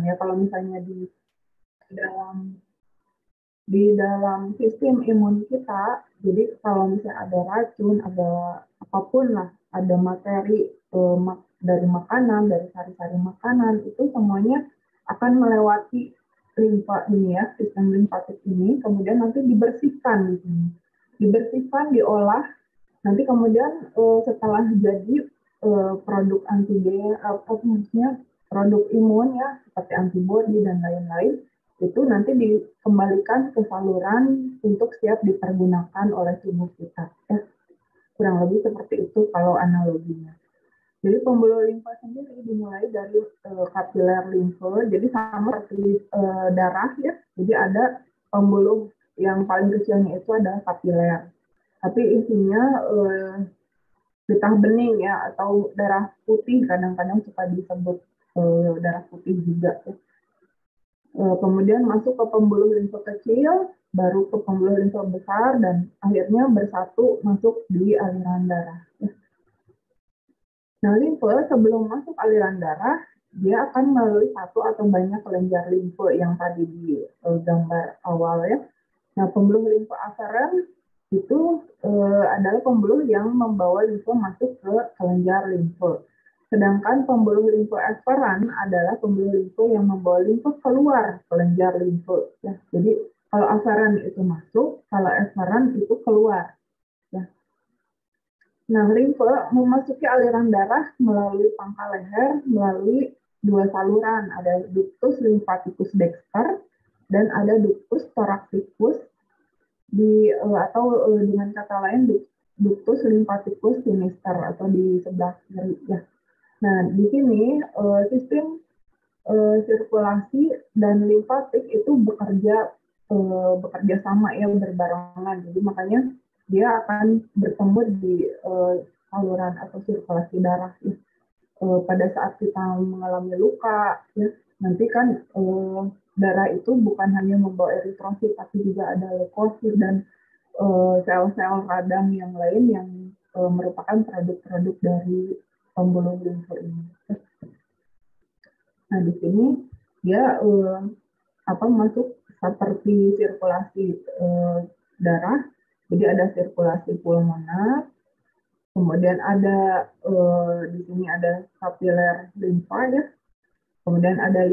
ya. Kalau misalnya dalam di dalam sistem imun kita, jadi kalau misalnya ada racun, ada apapun lah, ada materi dari makanan, dari sari-sari makanan, itu semuanya akan melewati limfa ini ya, sistem limfatik ini, kemudian nanti dibersihkan di sini. Dibersihkan, diolah, nanti kemudian setelah jadi produk antigen, maksudnya produk imun ya, seperti antibodi dan lain-lain, itu nanti dikembalikan ke saluran untuk siap dipergunakan oleh tubuh kita. Ya, kurang lebih seperti itu kalau analoginya. Jadi pembuluh limfa sendiri dimulai dari kapiler limfe, jadi sama seperti darah ya. Jadi ada pembuluh yang paling kecilnya itu adalah kapiler. Tapi intinya getah bening ya atau darah putih kadang-kadang suka disebut darah putih juga. Kemudian masuk ke pembuluh limfa kecil, baru ke pembuluh limfa besar, dan akhirnya bersatu masuk di aliran darah. Nah, limfe sebelum masuk aliran darah, dia akan melalui satu atau banyak kelenjar limfe yang tadi di gambar awal ya. Nah, pembuluh limfa aferen itu adalah pembuluh yang membawa limfe masuk ke kelenjar limfe. Sedangkan pembuluh limfe eferen adalah pembuluh limfe yang membawa limfe keluar kelenjar limfe. Ya. Jadi kalau aferen itu masuk, kalau eferen itu keluar. Ya. Nah, limfe memasuki aliran darah melalui pangkal leher, melalui dua saluran, ada ductus lymphaticus dexter dan ada ductus thoraxicus atau dengan kata lain ductus lymphaticus sinister atau di sebelah kiri ya. Nah, di sini sistem sirkulasi dan limfatik itu bekerja sama ya, berbarengan. Jadi makanya dia akan bertemu di saluran atau sirkulasi darah ya. Pada saat kita mengalami luka ya, nanti kan darah itu bukan hanya membawa eritrosit tapi juga ada leukosit dan sel-sel radang yang lain yang merupakan produk-produk dari pembuluh limfe ini. Nah, di sini dia masuk seperti sirkulasi darah. Jadi ada sirkulasi pulmoner, kemudian ada di sini ada kapiler limfa ya, kemudian ada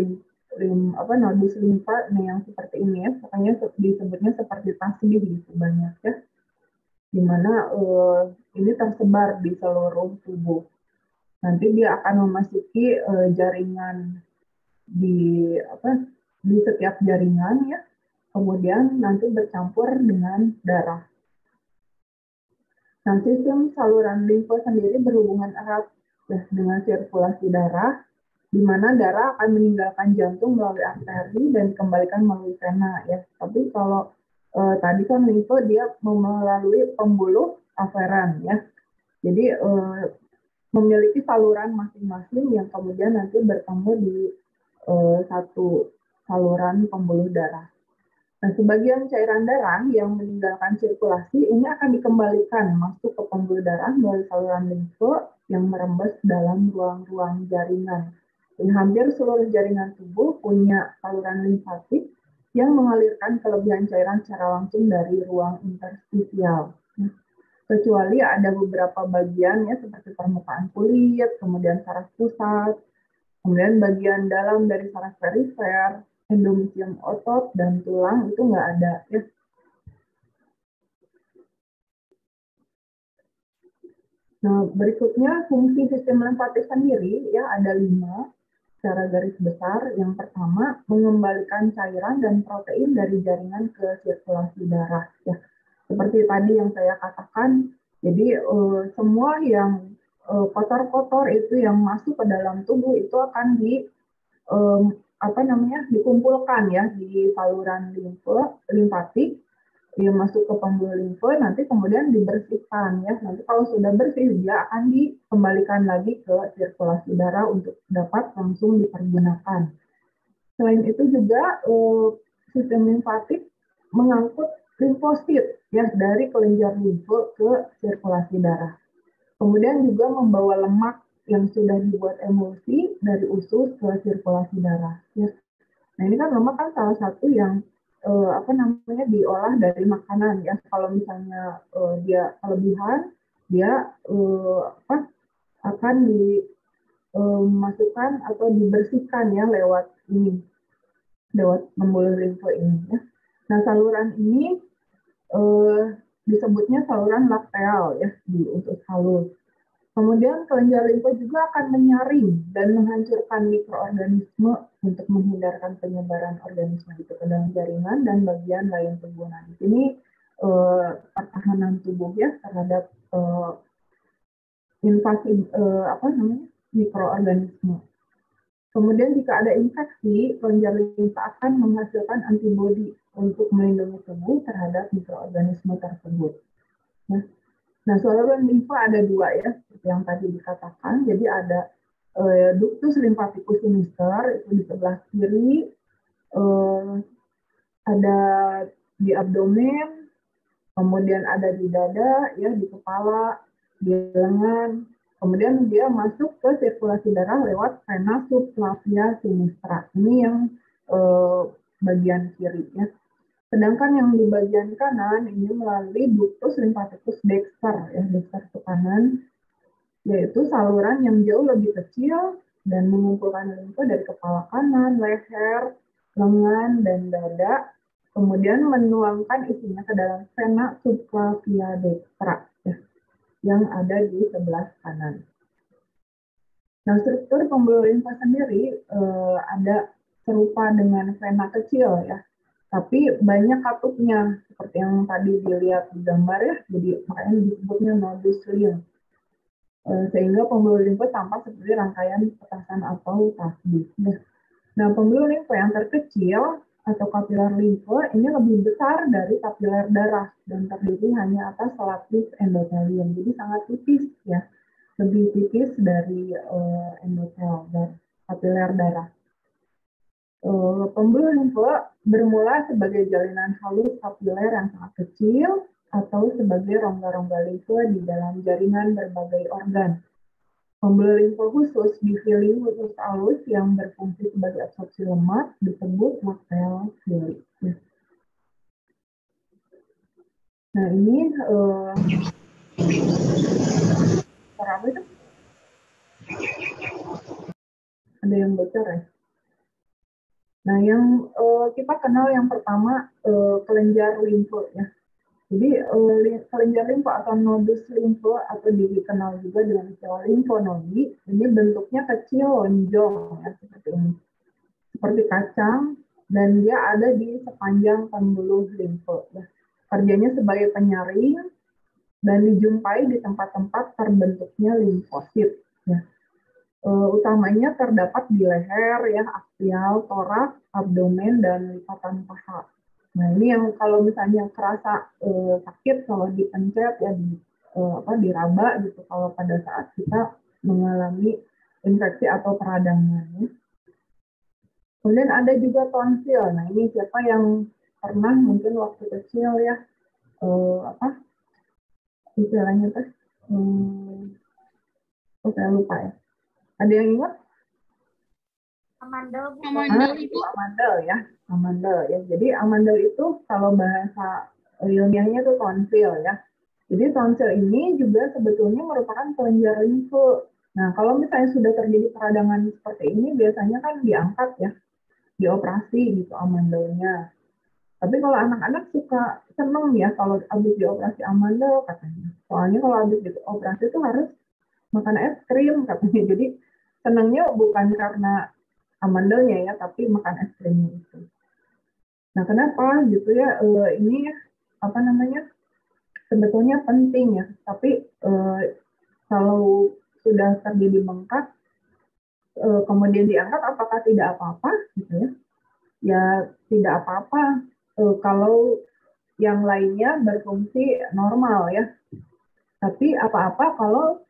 nodus limfa yang seperti ini ya, makanya disebutnya seperti tasbih gitu banyak ya, dimana ini tersebar di seluruh tubuh. Nanti dia akan memasuki jaringan di setiap jaringan ya, kemudian nanti bercampur dengan darah. Nah, sistem saluran limfe sendiri berhubungan erat ya, dengan sirkulasi darah, di mana darah akan meninggalkan jantung melalui arteri dan dikembalikan melalui vena ya. Tapi kalau tadi kan limfe dia melalui pembuluh aferen ya. Jadi memiliki saluran masing-masing yang kemudian nanti bertemu di satu saluran pembuluh darah. Nah, sebagian cairan darah yang meninggalkan sirkulasi ini akan dikembalikan masuk ke pembuluh darah melalui saluran limfe yang merembes dalam ruang-ruang jaringan. Dan hampir seluruh jaringan tubuh punya saluran limfatik yang mengalirkan kelebihan cairan secara langsung dari ruang interstisial. Kecuali ada beberapa bagian ya, seperti permukaan kulit, kemudian saraf pusat, kemudian bagian dalam dari saraf perifer, endomisium otot, dan tulang itu nggak ada ya. Nah, berikutnya fungsi sistem limfatik sendiri ya ada 5 secara garis besar. Yang pertama, mengembalikan cairan dan protein dari jaringan ke sirkulasi darah ya. Seperti tadi yang saya katakan, jadi semua yang kotor-kotor itu yang masuk ke dalam tubuh itu akan dikumpulkan ya di saluran limfatik yang masuk ke pembuluh limfe, nanti kemudian dibersihkan ya. Nanti kalau sudah bersih dia akan dikembalikan lagi ke sirkulasi darah untuk dapat langsung dipergunakan. Selain itu juga sistem limfatik mengangkut limfosit ya dari kelenjar limfe ke sirkulasi darah. Kemudian juga membawa lemak yang sudah dibuat emulsi dari usus ke sirkulasi darah. Ya. Nah ini kan lemak kan salah satu yang diolah dari makanan ya. Kalau misalnya dia kelebihan, dia akan dimasukkan atau dibersihkan ya lewat pembuluh limfe ini ya. Nah saluran ini disebutnya saluran lakteal ya di usus halus. Kemudian kelenjar limfe juga akan menyaring dan menghancurkan mikroorganisme untuk menghindarkan penyebaran organisme itu ke dalam jaringan dan bagian lain tubuh. Nah, di sini pertahanan tubuh ya terhadap invasi mikroorganisme. Kemudian jika ada infeksi, kelenjar limfe akan menghasilkan antibodi untuk melindungi tubuh terhadap mikroorganisme tersebut. Nah, saluran limfa ada dua ya, seperti yang tadi dikatakan. Jadi ada ductus lymphaticus sinister itu di sebelah kiri, ada di abdomen, kemudian ada di dada, ya di kepala, di lengan. Kemudian dia masuk ke sirkulasi darah lewat vena subclavia sinistra. Ini yang bagian kiri ya. Sedangkan yang di bagian kanan ini melalui ductus lymphaticus dexter, ya dexter ke kanan, yaitu saluran yang jauh lebih kecil dan mengumpulkan limfe dari kepala kanan, leher, lengan, dan dada, kemudian menuangkan isinya ke dalam vena subclavia dextra, ya, yang ada di sebelah kanan. Nah, struktur pembuluh limfa sendiri ada serupa dengan vena kecil ya, tapi banyak katupnya seperti yang tadi dilihat di gambar ya, jadi makanya disebutnya nodus lymph. Sehingga pembuluh limfa tampak seperti rangkaian petasan atau tasbih. Nah, pembuluh limfa yang terkecil atau kapiler limfa ini lebih besar dari kapiler darah dan terdiri hanya atas selapis endotelium. Jadi sangat tipis ya, lebih tipis dari endotel dan kapiler darah. Pembuluh limfa bermula sebagai jalinan halus kapiler yang sangat kecil atau sebagai rongga-rongga limfa di dalam jaringan berbagai organ. Pembuluh limfa khusus di fili usus halus yang berfungsi sebagai absorpsi lemak disebut lakteal fili. Nah ini apa itu? Ada yang bocor ya? Nah, yang kita kenal yang pertama kelenjar limfe ya. Jadi kelenjar limfe atau nodus limfe atau dikenal juga dengan istilah limfonodi, ini bentuknya kecil lonjong ya seperti ini, seperti kacang, dan dia ada di sepanjang pembuluh limfe. Ya. Kerjanya sebagai penyaring dan dijumpai di tempat-tempat terbentuknya limfosit. Ya. Utamanya terdapat di leher, ya, aksial, toraks, abdomen, dan lipatan paha. Nah ini yang kalau misalnya kerasa sakit kalau dipencet ya diraba gitu kalau pada saat kita mengalami infeksi atau peradangan. Ya. Kemudian ada juga tonsil. Nah ini siapa yang pernah mungkin waktu kecil ya istilahnya tuh saya lupa ya. Ada yang ingat? Amandel, Bu. Itu amandel ya. Amandel ya. Jadi amandel itu kalau bahasa ilmiahnya itu tonsil ya. Jadi tonsil ini juga sebetulnya merupakan kelenjar limfe. Nah, kalau misalnya sudah terjadi peradangan seperti ini, biasanya kan diangkat ya, dioperasi gitu amandelnya. Tapi kalau anak-anak suka seneng ya kalau habis dioperasi amandel katanya. Soalnya kalau habis dioperasi itu harus makan es krim katanya. Jadi senangnya bukan karena amandelnya ya, tapi makan es krimnya itu. Nah, kenapa gitu ya? Ini sebetulnya penting ya, tapi kalau sudah terjadi bengkak, kemudian diangkat, apakah tidak apa-apa gitu ya? Ya tidak apa-apa kalau yang lainnya berfungsi normal ya. Tapi apa-apa kalau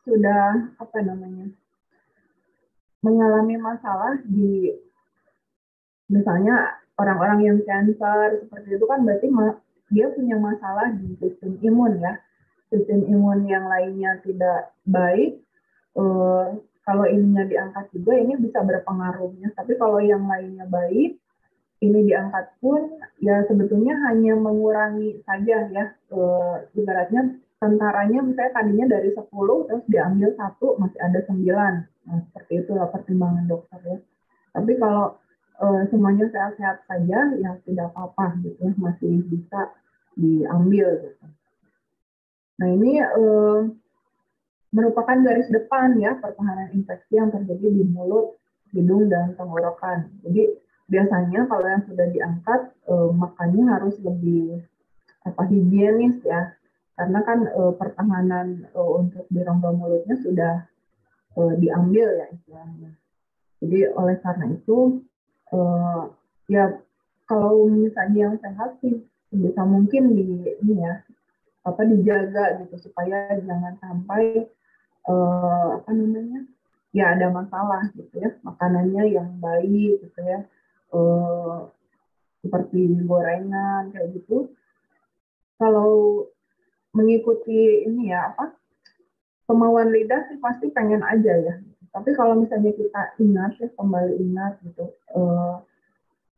sudah mengalami masalah di misalnya orang-orang yang cancer seperti itu kan berarti dia punya masalah di sistem imun ya. sistem imun yang lainnya tidak baik, kalau ininya diangkat juga ini bisa berpengaruhnya. Tapi kalau yang lainnya baik, ini diangkat pun ya sebetulnya hanya mengurangi saja ya. Ibaratnya tentaranya misalnya tadinya dari 10 terus diambil satu masih ada 9. Nah, seperti itulah pertimbangan dokter ya. Tapi kalau semuanya sehat-sehat saja ya tidak apa-apa gitu ya, masih bisa diambil gitu. Nah, ini merupakan garis depan ya pertahanan infeksi yang terjadi di mulut, hidung, dan tenggorokan. Jadi biasanya kalau yang sudah diangkat makannya harus lebih higienis ya, karena kan pertahanan untuk di rongga mulutnya sudah diambil ya istilahnya. Jadi oleh karena itu ya kalau misalnya yang sehat sih bisa mungkin ini ya dijaga gitu supaya jangan sampai ya ada masalah gitu ya, makanannya yang baik gitu ya, seperti gorengan kayak gitu. Kalau mengikuti ini ya kemauan lidah sih pasti pengen aja ya. Tapi kalau misalnya kita ingat ya, kembali ingat gitu,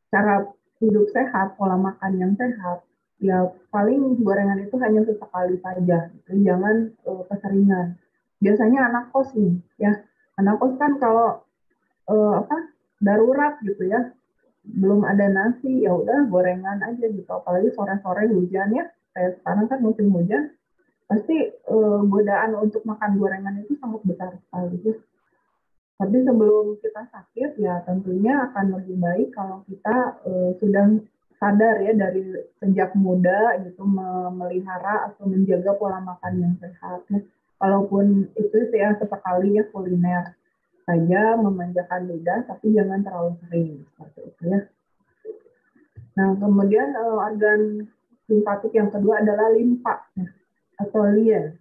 cara hidup sehat, pola makan yang sehat, ya paling gorengan itu hanya sesekali saja, gitu. Jangan keseringan. Biasanya anak kos nih, ya anak kos kan kalau darurat gitu ya, belum ada nasi, ya udah gorengan aja gitu. Apalagi sore-sore hujan ya, kayak sekarang kan musim hujan, pasti godaan untuk makan gorengan itu sangat besar sekali ya. Tapi sebelum kita sakit ya tentunya akan lebih baik kalau kita sudah sadar ya dari sejak muda gitu memelihara atau menjaga pola makan yang sehat. Ya. Walaupun itu ya sesekali ya kuliner saja memanjakan lidah, tapi jangan terlalu sering seperti itu ya. Nah kemudian organ simpatik yang kedua adalah limpa ya, atau lien.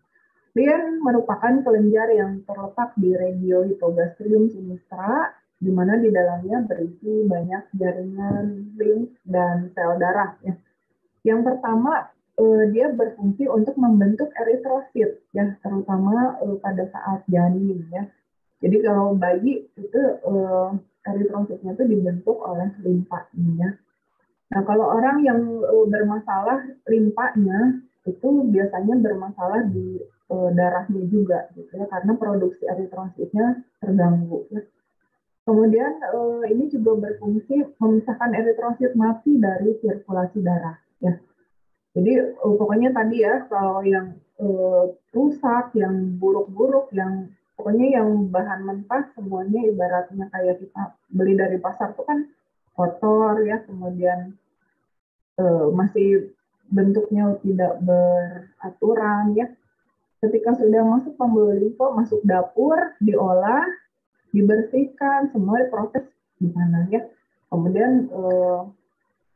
Lien merupakan kelenjar yang terletak di regio hipogastrium sinistra, di mana di dalamnya berisi banyak jaringan limf dan sel darah. Ya. Yang pertama, dia berfungsi untuk membentuk eritrosit, ya, terutama pada saat janin. Ya. Jadi kalau bayi itu eritrositnya itu dibentuk oleh limpanya. Nah, kalau orang yang bermasalah limpanya itu biasanya bermasalah di darahnya juga, gitu ya, karena produksi eritrositnya terganggu. Ya. Kemudian ini juga berfungsi memisahkan eritrosit mati dari sirkulasi darah. Ya. Jadi pokoknya tadi ya kalau yang rusak, yang buruk-buruk, yang pokoknya yang bahan mentah semuanya ibaratnya kayak kita beli dari pasar itu kan kotor ya, kemudian masih bentuknya tidak beraturan ya. Ketika sudah masuk pembuluh limfa, masuk dapur, diolah, dibersihkan, semua proses di sana ya. Kemudian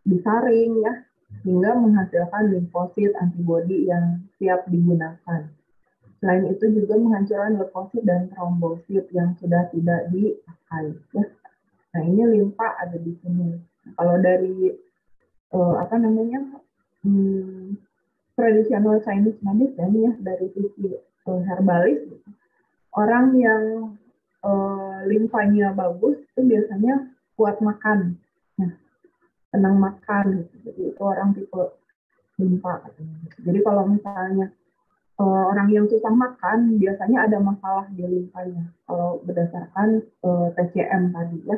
disaring ya, hingga menghasilkan limfosit antibodi yang siap digunakan. Selain itu juga menghancurkan leukosit dan trombosit yang sudah tidak dipakai. Ya. Nah ini limfa ada di sini. Nah, kalau dari tradisional Chinese medicine ya dari sisi herbalis, orang yang limfanya bagus itu biasanya kuat makan, nah, senang makan gitu. Jadi itu orang tipe limfa katanya. Jadi kalau misalnya orang yang susah makan biasanya ada masalah di limfanya kalau berdasarkan TCM tadi ya.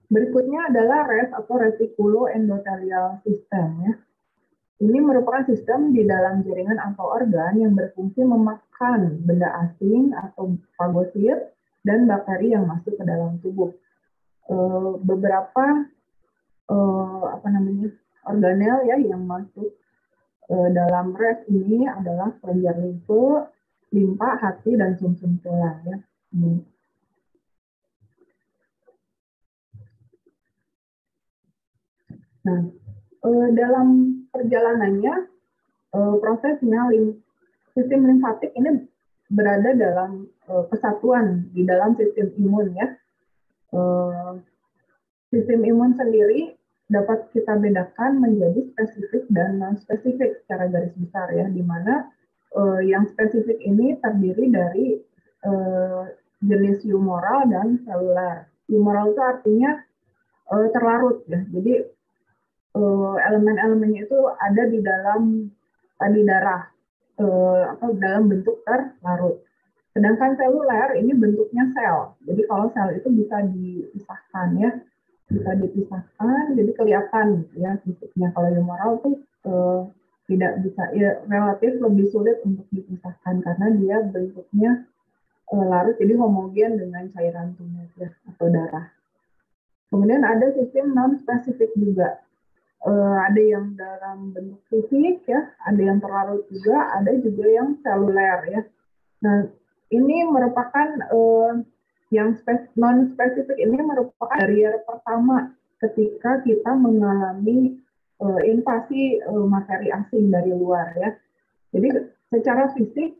Berikutnya adalah RES atau reticuloendothelial system ya. Ini merupakan sistem di dalam jaringan atau organ yang berfungsi memakan benda asing atau fagosit dan bakteri yang masuk ke dalam tubuh. Beberapa organel ya yang masuk dalam RES ini adalah kelenjar limpa, hati, dan sumsum tulang ya. Nah, dalam perjalanannya prosesnya sistem limfatik ini berada dalam kesatuan di dalam sistem imun ya. Sistem imun sendiri dapat kita bedakan menjadi spesifik dan non-spesifik secara garis besar ya, di mana yang spesifik ini terdiri dari jenis humoral dan seluler. Humoral itu artinya terlarut ya, jadi elemen-elemennya itu ada di dalam darah dalam bentuk terlarut. Sedangkan seluler ini bentuknya sel. Jadi kalau sel itu bisa dipisahkan ya, bisa dipisahkan, jadi kelihatan ya bentuknya. Kalau humoral itu tidak bisa, ya relatif lebih sulit untuk dipisahkan karena dia bentuknya larut, jadi homogen dengan cairan tubuh ya, atau darah. Kemudian ada sistem non-spesifik juga. Ada yang dalam bentuk fisik ya, ada yang terlarut juga, ada juga yang seluler ya. Nah, ini merupakan yang non-spesifik ini merupakan barrier pertama ketika kita mengalami invasi materi asing dari luar ya. Jadi secara fisik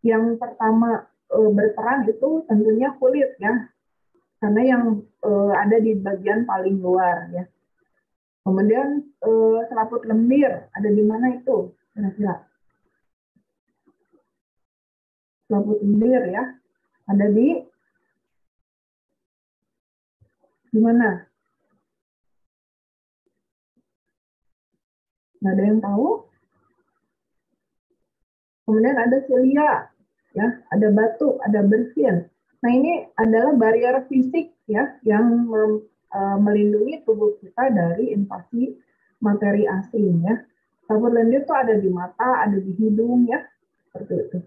yang pertama berperan itu tentunya kulit ya, karena yang ada di bagian paling luar ya. Kemudian selaput lendir ada di mana itu kira-kira? Selaput lendir ya, ada di mana? Nggak ada yang tahu? Kemudian ada silia, ya, ada batu, ada bersin. Nah ini adalah barrier fisik ya yang melindungi tubuh kita dari invasi materi asing ya. Selaput lendir itu ada di mata, ada di hidung ya, seperti itu.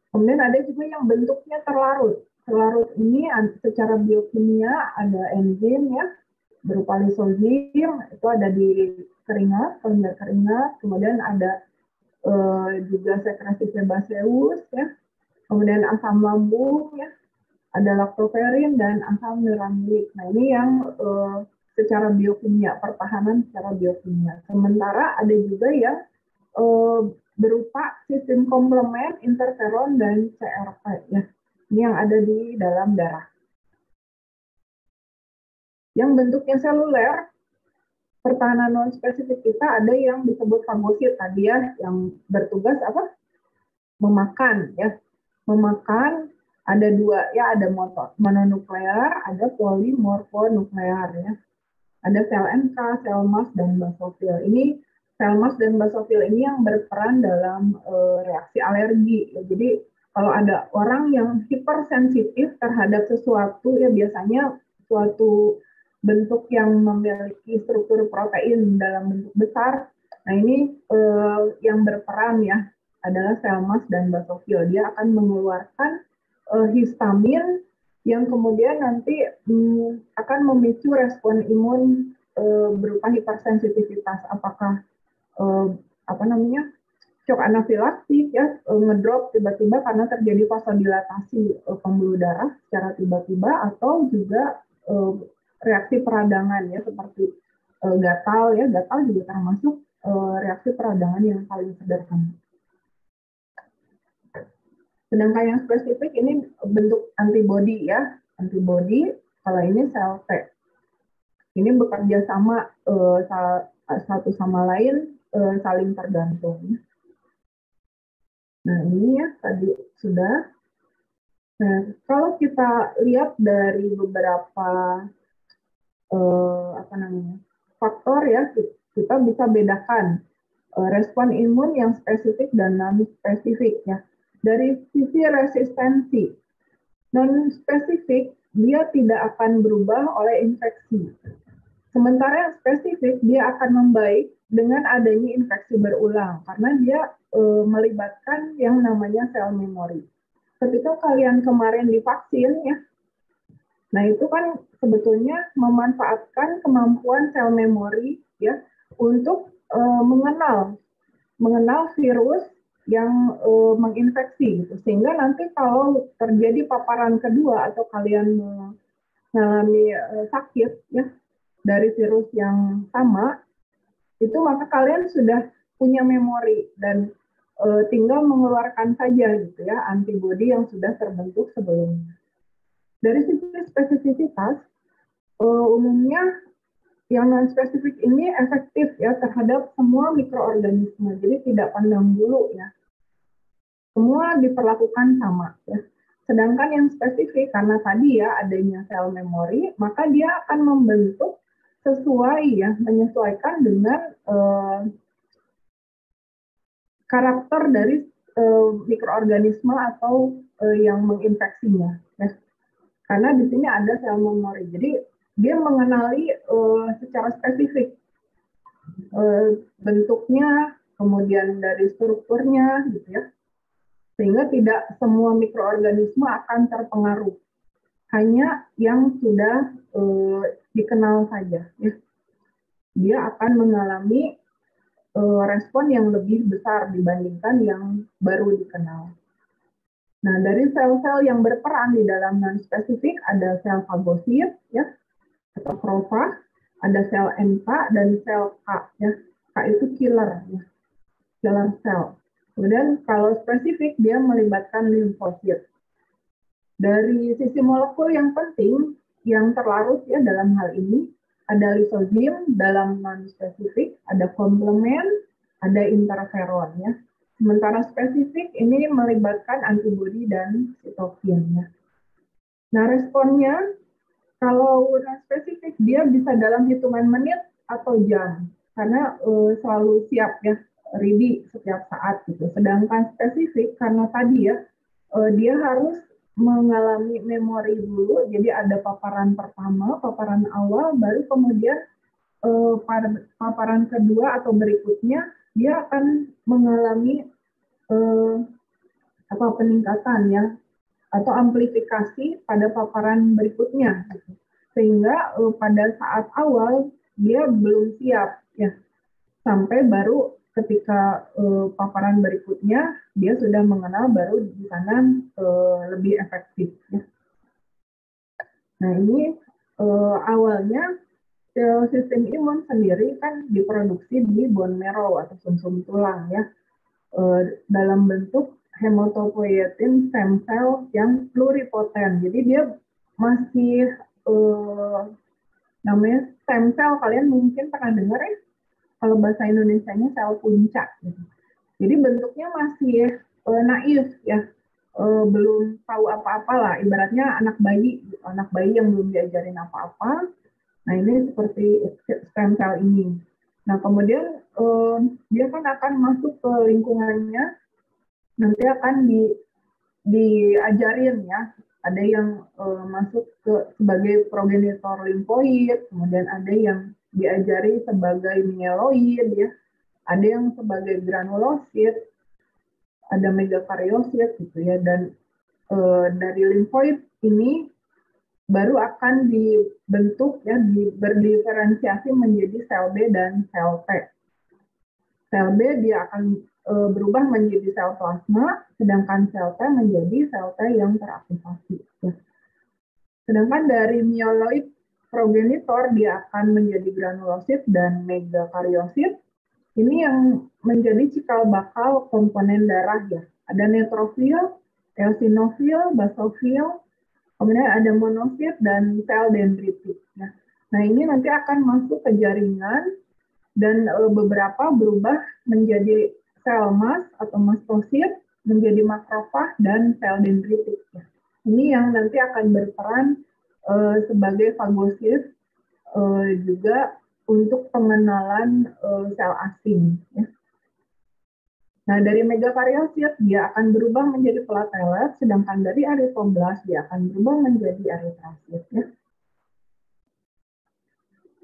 Kemudian ada juga yang bentuknya terlarut. Terlarut ini secara biokimia ada enzim ya, berupa lisozim, itu ada di keringat, kelenjar keringat. Kemudian ada juga sekresi sebaceus ya. Kemudian asam lambung ya, ada laktoferin dan asam neuramilik. Nah ini yang secara biokimia, pertahanan secara biokimia. Sementara ada juga yang berupa sistem komplement, interferon dan CRP ya. Ini yang ada di dalam darah. Yang bentuknya seluler, pertahanan non spesifik kita ada yang disebut fagosit tadi ya, yang bertugas apa? Memakan ya. Memakan ada dua ya, ada mononuklear, ada polimorfonuklear ya. Ada sel NK, sel MAS dan basofil. Ini sel MAS dan basofil ini yang berperan dalam reaksi alergi. Ya. Jadi kalau ada orang yang hipersensitif terhadap sesuatu ya, biasanya suatu bentuk yang memiliki struktur protein dalam bentuk besar. Nah ini yang berperan ya adalah sel MAS dan basofil. Dia akan mengeluarkan histamin yang kemudian nanti akan memicu respon imun berupa hipersensitivitas, apakah shock anafilaktik ya, ngedrop tiba-tiba karena terjadi vasodilatasi pembuluh darah secara tiba-tiba, atau juga reaksi peradangan ya, seperti gatal ya, gatal juga termasuk reaksi peradangan yang paling sederhana. Sedangkan yang spesifik ini bentuk antibodi ya, antibodi. Kalau ini sel T, ini bekerja sama satu sama lain, saling tergantung. Nah ini ya tadi sudah. Nah kalau kita lihat dari beberapa faktor ya, kita bisa bedakan respon imun yang spesifik dan non spesifik ya. Dari sisi resistensi, non-spesifik dia tidak akan berubah oleh infeksi. Sementara yang spesifik dia akan membaik dengan adanya infeksi berulang karena dia melibatkan yang namanya sel memori. Ketika kalian kemarin divaksin ya, nah itu kan sebetulnya memanfaatkan kemampuan sel memori ya untuk mengenal virus yang menginfeksi gitu, sehingga nanti kalau terjadi paparan kedua atau kalian mengalami sakit ya dari virus yang sama, itu maka kalian sudah punya memori dan tinggal mengeluarkan saja gitu ya antibodi yang sudah terbentuk sebelumnya. Dari sisi spesifisitas umumnya yang non-spesifik ini efektif ya terhadap semua mikroorganisme, jadi tidak pandang bulu ya. Semua diperlakukan sama ya. Sedangkan yang spesifik karena tadi ya adanya sel memori, maka dia akan membentuk sesuai ya, menyesuaikan dengan karakter dari mikroorganisme atau yang menginfeksinya. Ya. Karena di sini ada sel memori, jadi dia mengenali secara spesifik bentuknya, kemudian dari strukturnya, gitu ya. Sehingga tidak semua mikroorganisme akan terpengaruh, hanya yang sudah dikenal saja. Ya. Dia akan mengalami respon yang lebih besar dibandingkan yang baru dikenal. Nah, dari sel-sel yang berperan di dalam non-spesifik ada sel fagosit, ya, atau profag, ada sel NK dan sel K, ya. K itu killer, ya. Killer cell. Kemudian kalau spesifik dia melibatkan limfosit. Dari sisi molekul yang penting, yang terlarut ya dalam hal ini, ada lisozim dalam non-spesifik, ada komplement, ada interferon ya. Sementara spesifik ini melibatkan antibodi dan sitokin ya. Nah responnya kalau non-spesifik dia bisa dalam hitungan menit atau jam karena selalu siap ya, ready setiap saat gitu. Sedangkan spesifik karena tadi ya dia harus mengalami memori dulu, jadi ada paparan pertama, paparan awal, baru kemudian paparan kedua atau berikutnya dia akan mengalami peningkatan ya atau amplifikasi pada paparan berikutnya, sehingga pada saat awal dia belum siap ya, sampai baru ketika paparan berikutnya dia sudah mengenal, baru di sana lebih efektif. Ya. Nah ini awalnya sistem imun sendiri kan diproduksi di bone marrow atau sumsum tulang ya, dalam bentuk hematopoietin stem cell yang pluripotent. Jadi dia masih namanya stem cell, kalian mungkin pernah dengar ya, kalau bahasa Indonesianya sel puncak. Gitu. Jadi bentuknya masih naif ya, belum tahu apa-apa lah, ibaratnya anak bayi yang belum diajarin apa-apa. Nah ini seperti stem cell ini. Nah kemudian dia kan akan masuk ke lingkungannya, nanti akan diajarin ya. Ada yang masuk sebagai progenitor limfoid, kemudian ada yang diajari sebagai mieloid ya, ada yang sebagai granulosit, ada megakaryosit gitu ya, dan dari limfoid ini baru akan dibentuk ya, berdiferensiasi menjadi sel B dan sel T. Sel B dia akan berubah menjadi sel plasma, sedangkan sel T menjadi sel T yang teraktivasi. Ya. Sedangkan dari mieloid progenitor dia akan menjadi granulosit dan megakaryosit. Ini yang menjadi cikal bakal komponen darah ya. Ada neutrofil, eosinofil, basofil, kemudian ada monosit dan sel dendritik. Ya. Nah ini nanti akan masuk ke jaringan dan beberapa berubah menjadi sel mast atau mastosit, menjadi makrofag dan sel dendritik. Ya. Ini yang nanti akan berperan sebagai fagosit juga untuk pengenalan sel asing. Ya. Nah dari megakaryosit dia akan berubah menjadi platelet, sedangkan dari eritroblas dia akan berubah menjadi eritrosit. Ya.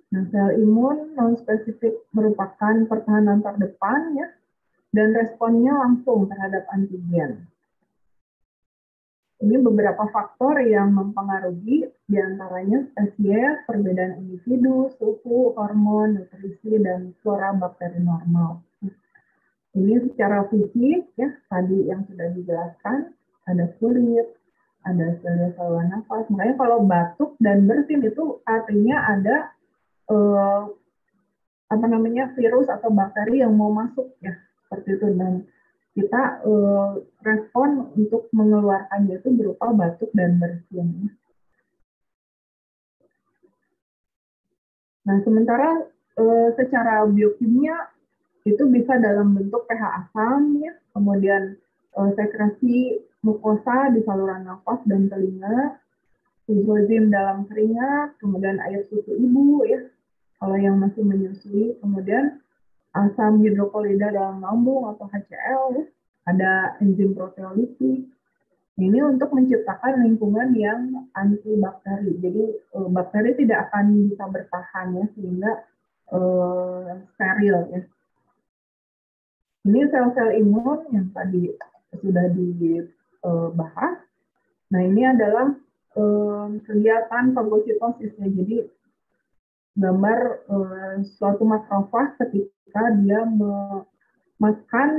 Nah, sel imun non-spesifik merupakan pertahanan terdepan ya, dan responnya langsung terhadap antigen. Ini beberapa faktor yang mempengaruhi, diantaranya spesies, perbedaan individu, suhu, hormon, nutrisi, dan flora bakteri normal. Ini secara fisik ya, tadi yang sudah dijelaskan, ada kulit, ada sel-sel nafas. Makanya kalau batuk dan bersin itu artinya ada virus atau bakteri yang mau masuk ya, seperti itu. Dan kita respon untuk mengeluarkannya itu berupa batuk dan bersin. Nah, sementara secara biokimia itu bisa dalam bentuk pH asam, ya, kemudian sekresi mukosa di saluran nafas dan telinga, hidrozim dalam keringat, kemudian air susu ibu, ya, kalau yang masih menyusui, kemudian asam hidroklorida dalam lambung atau HCl, ya, ada enzim proteolitik. Ini untuk menciptakan lingkungan yang antibakteri. Jadi bakteri tidak akan bisa bertahan, ya, sehingga steril, ya. Ini sel-sel imun yang tadi sudah dibahas. Nah, ini adalah kegiatan fagositosisnya. Jadi gambar suatu makrofag ketika dia memakan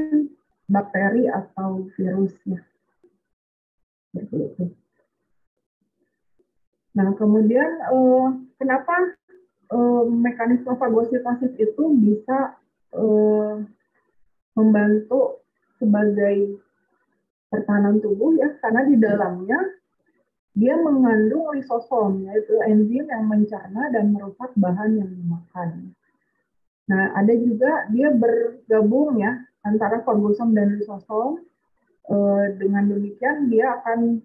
bakteri atau virusnya. Nah, kemudian kenapa mekanisme fagositosis itu bisa membantu sebagai pertahanan tubuh, ya, karena di dalamnya dia mengandung lisosom, yaitu enzim yang mencerna dan merusak bahan yang dimakan. Nah, ada juga dia bergabung, ya, antara fagosom dan lisosom. Dengan demikian dia akan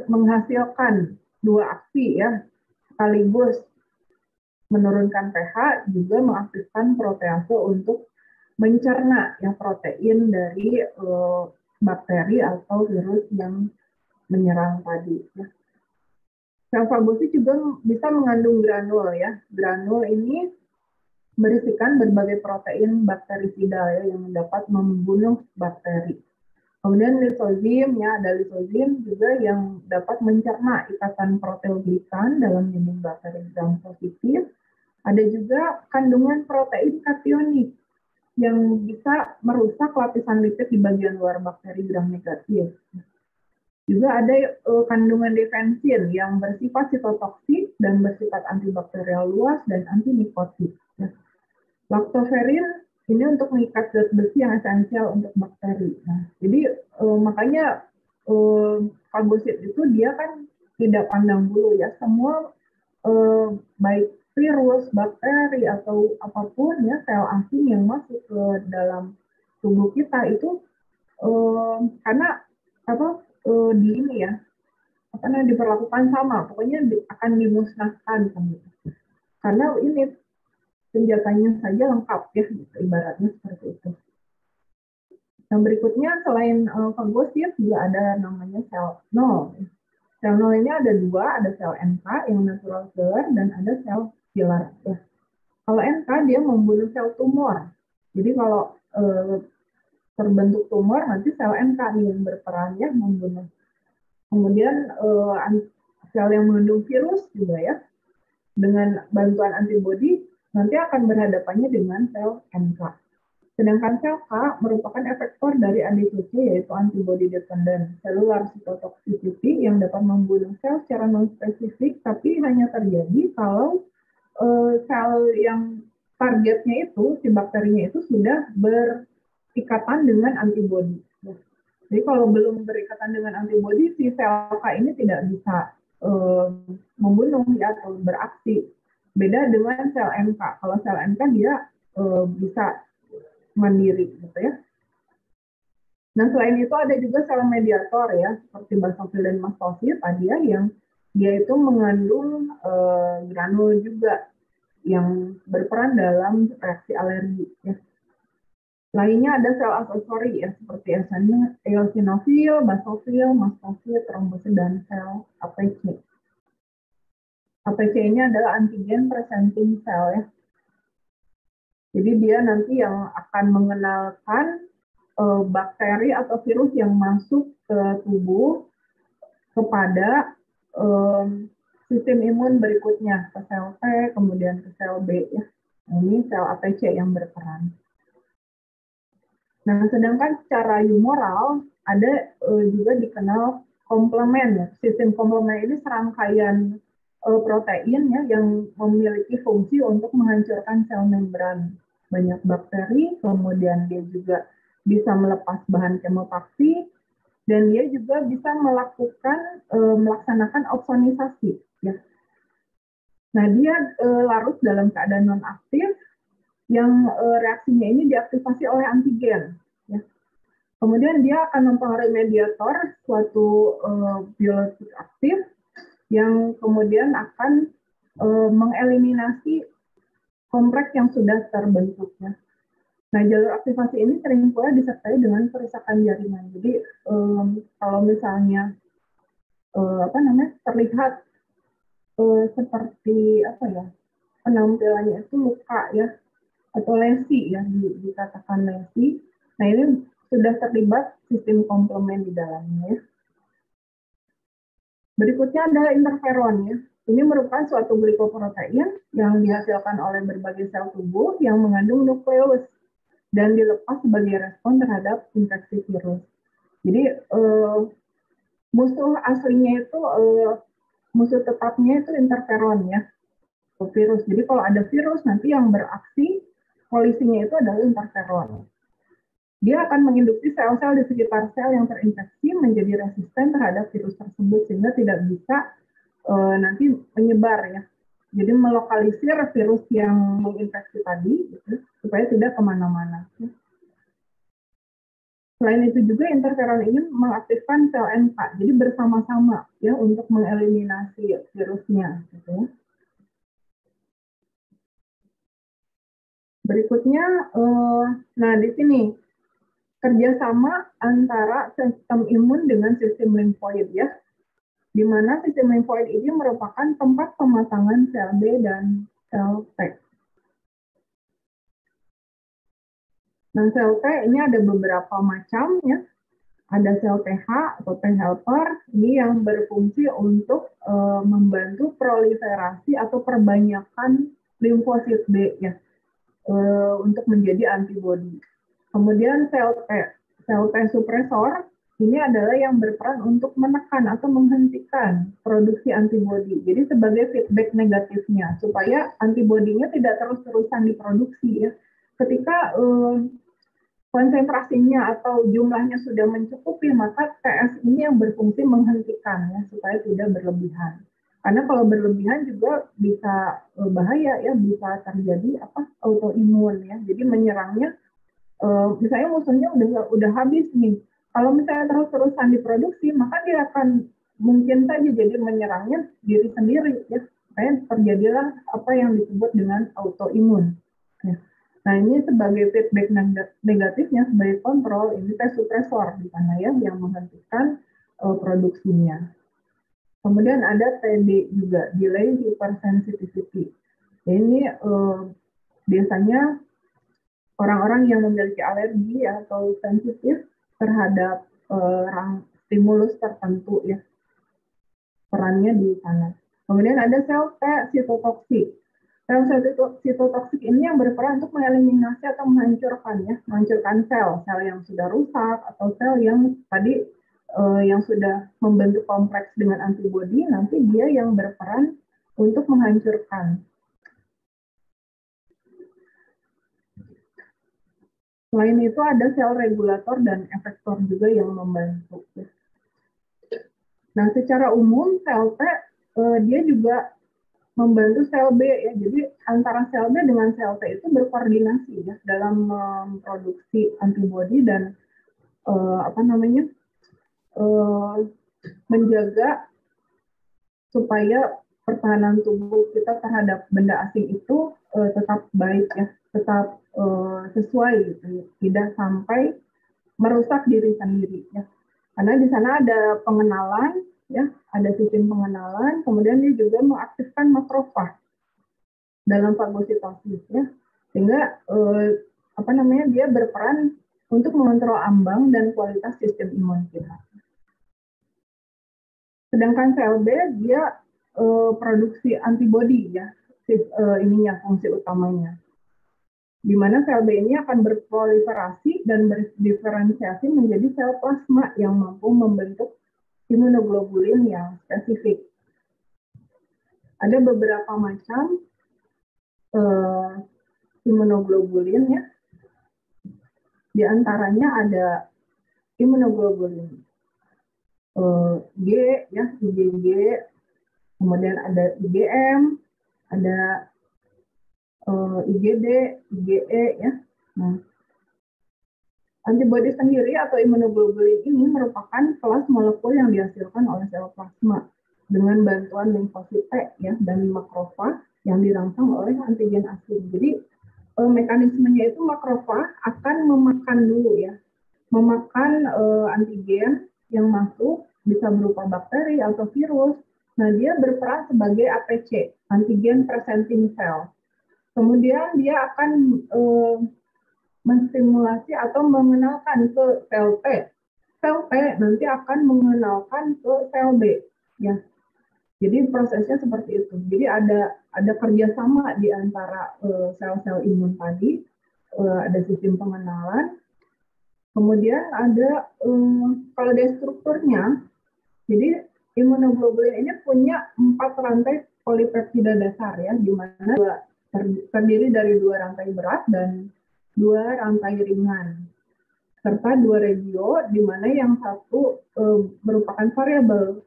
menghasilkan dua aksi, ya, sekaligus menurunkan pH, juga mengaktifkan protease untuk mencerna, ya, protein dari bakteri atau virus yang menyerang tadi, ya. Sel fagosit juga bisa mengandung granul, ya. Granul ini berisikan berbagai protein bakterisida, ya, yang dapat membunuh bakteri. Kemudian lisozim, ya, ada lisozim juga yang dapat mencerna ikatan proteoglikan dalam dinding bakteri gram positif. Ada juga kandungan protein kationik yang bisa merusak lapisan lipid di bagian luar bakteri gram negatif. Juga ada kandungan defensin yang bersifat sitotoksik dan bersifat antibakterial luas dan antimikotik. Nah, laktoferin ini untuk mengikat zat besi yang esensial untuk bakteri. Nah, jadi makanya fagosit itu dia kan tidak pandang bulu, ya, semua baik virus, bakteri atau apapun, ya, sel asing yang masuk ke dalam tubuh kita itu karena apa di ini, ya, apa diperlakukan sama, pokoknya akan dimusnahkan gitu. Karena ini senjatanya saja lengkap, ya, gitu, ibaratnya seperti itu. Yang berikutnya selain fagosit juga ada namanya sel nol. Sel nol ini ada dua, ada sel NK yang natural killer dan ada sel killer. Ya. Kalau NK dia membunuh sel tumor. Jadi kalau terbentuk tumor nanti sel NK yang berperan, ya, membunuh. Kemudian sel yang mengandung virus juga, ya, dengan bantuan antibodi nanti akan berhadapannya dengan sel NK. Sedangkan sel K merupakan efektor dari ADCC, yaitu antibody dependent cellular cytotoxicity yang dapat membunuh sel secara non-spesifik, tapi hanya terjadi kalau sel yang targetnya itu, si bakterinya itu sudah berikatan dengan antibody. Jadi kalau belum berikatan dengan antibody, si sel K ini tidak bisa membunuh, ya, atau beraksi. Beda dengan sel NK. Kalau sel NK dia bisa mandiri, gitu, ya. Nah, selain itu ada juga sel mediator, ya, seperti basofil dan mastosit tadi, ya, yang dia itu mengandung granul juga yang berperan dalam reaksi alergi, ya. Lainnya ada sel aksesori, ya, seperti eosinofil, basofil, mastosit, trombosit, dan sel APC. APC ini adalah antigen presenting cell, ya. Jadi dia nanti yang akan mengenalkan bakteri atau virus yang masuk ke tubuh kepada sistem imun berikutnya, ke sel T, kemudian ke sel B, ya. Ini sel APC yang berperan. Nah, sedangkan secara humoral ada juga dikenal komplement, ya. Sistem komplement ini serangkaian protein, ya, yang memiliki fungsi untuk menghancurkan sel membran banyak bakteri, kemudian dia juga bisa melepas bahan kemotaksi, dan dia juga bisa melaksanakan opsonisasi, ya. Nah, dia larut dalam keadaan non-aktif yang reaksinya ini diaktifasi oleh antigen. Ya. Kemudian dia akan mempengaruhi mediator, suatu biologik aktif, yang kemudian akan mengeliminasi kompleks yang sudah terbentuk. Ya. Nah, jalur aktivasi ini sering pula disertai dengan kerusakan jaringan. Jadi, kalau misalnya terlihat seperti penampilannya itu luka ya atau lesi ya dikatakan lesi. Nah, ini sudah terlibat sistem komplement di dalamnya ya. Berikutnya adalah interferon ya. Ini merupakan suatu glikoprotein yang dihasilkan oleh berbagai sel tubuh yang mengandung nukleus dan dilepas sebagai respon terhadap infeksi virus. Jadi musuh aslinya itu musuh tetapnya itu interferon ya, virus. Jadi kalau ada virus nanti yang beraksi polisinya itu adalah interferon. Dia akan menginduksi sel-sel di sekitar sel yang terinfeksi menjadi resisten terhadap virus tersebut sehingga tidak bisa nanti menyebar ya. Jadi melokalisir virus yang menginfeksi tadi gitu, supaya tidak kemana-mana. Selain itu juga interferon ini mengaktifkan sel NK, jadi bersama-sama ya untuk mengeliminasi virusnya. Gitu. Berikutnya, nah di sini kerjasama antara sistem imun dengan sistem limfoid ya, di mana sistem limfoid ini merupakan tempat pemasangan sel B dan sel T. Nah, sel T ini ada beberapa macam ya. Ada sel TH atau T helper, ini yang berfungsi untuk membantu proliferasi atau perbanyakan limfosit B ya, untuk menjadi antibodi. Kemudian sel T supresor, ini adalah yang berperan untuk menekan atau menghentikan produksi antibodi. Jadi sebagai feedback negatifnya, supaya antibodinya tidak terus-terusan diproduksi ya. Ketika konsentrasinya atau jumlahnya sudah mencukupi, maka TS ini yang berfungsi menghentikan ya, supaya tidak berlebihan. Karena kalau berlebihan juga bisa bahaya ya, bisa terjadi autoimun ya. Jadi menyerangnya, misalnya musuhnya udah habis nih. Kalau misalnya terus-terusan diproduksi, maka dia akan mungkin saja jadi menyerangnya diri sendiri ya. Supaya terjadilah apa yang disebut dengan autoimun. Ya. Nah, ini sebagai feedback negatifnya, sebagai kontrol, ini tes supresor di sana ya, yang menghentikan produksinya. Kemudian ada TD juga, delay hypersensitivity. Ini biasanya orang-orang yang memiliki alergi ya, atau sensitif terhadap stimulus tertentu ya, perannya di sana. Kemudian ada sel T sitotoksik. Sel-sel sitotoksik ini yang berperan untuk mengeliminasi atau menghancurkan sel yang sudah rusak atau sel yang tadi yang sudah membentuk kompleks dengan antibodi, nanti dia yang berperan untuk menghancurkan. Selain itu ada sel regulator dan efektor juga yang membantu. Nah, secara umum sel T dia juga membantu sel B ya. Jadi antara sel B dengan sel T itu berkoordinasi ya dalam memproduksi antibodi dan menjaga supaya pertahanan tubuh kita terhadap benda asing itu tetap baik ya, tetap sesuai gitu, tidak sampai merusak diri sendiri ya. Karena di sana ada pengenalan ya, ada sistem pengenalan, kemudian dia juga mengaktifkan makrofag dalam fagositosis ya, sehingga dia berperan untuk mengontrol ambang dan kualitas sistem imun kita. Sedangkan sel B dia produksi antibodi ya, fungsi utamanya. Di mana sel B ini akan berproliferasi dan berdiferensiasi menjadi sel plasma yang mampu membentuk imunoglobulin yang spesifik. Ada beberapa macam imunoglobulin ya. Di antaranya ada imunoglobulin G ya, IgG, kemudian ada IgM, ada IgD, IgE ya. Nah, antibodi sendiri atau imunoglobulin ini merupakan kelas molekul yang dihasilkan oleh sel plasma dengan bantuan limfosit T ya dan makrofag yang dirangsang oleh antigen asli. Jadi mekanismenya itu makrofag akan memakan dulu ya, memakan antigen yang masuk bisa berupa bakteri atau virus. Nah, dia berperan sebagai APC, antigen presenting cell. Kemudian dia akan menstimulasi atau mengenalkan ke sel T. Sel T nanti akan mengenalkan ke sel B. Ya, jadi prosesnya seperti itu. Jadi ada kerjasama di antara sel-sel imun tadi, ada sistem pengenalan. Kemudian ada kalau dari strukturnya, jadi imunoglobulin ini punya 4 rantai polipeptida dasar ya, di mana terdiri dari 2 rantai berat dan 2 rantai ringan, serta 2 regio, di mana yang satu merupakan variabel,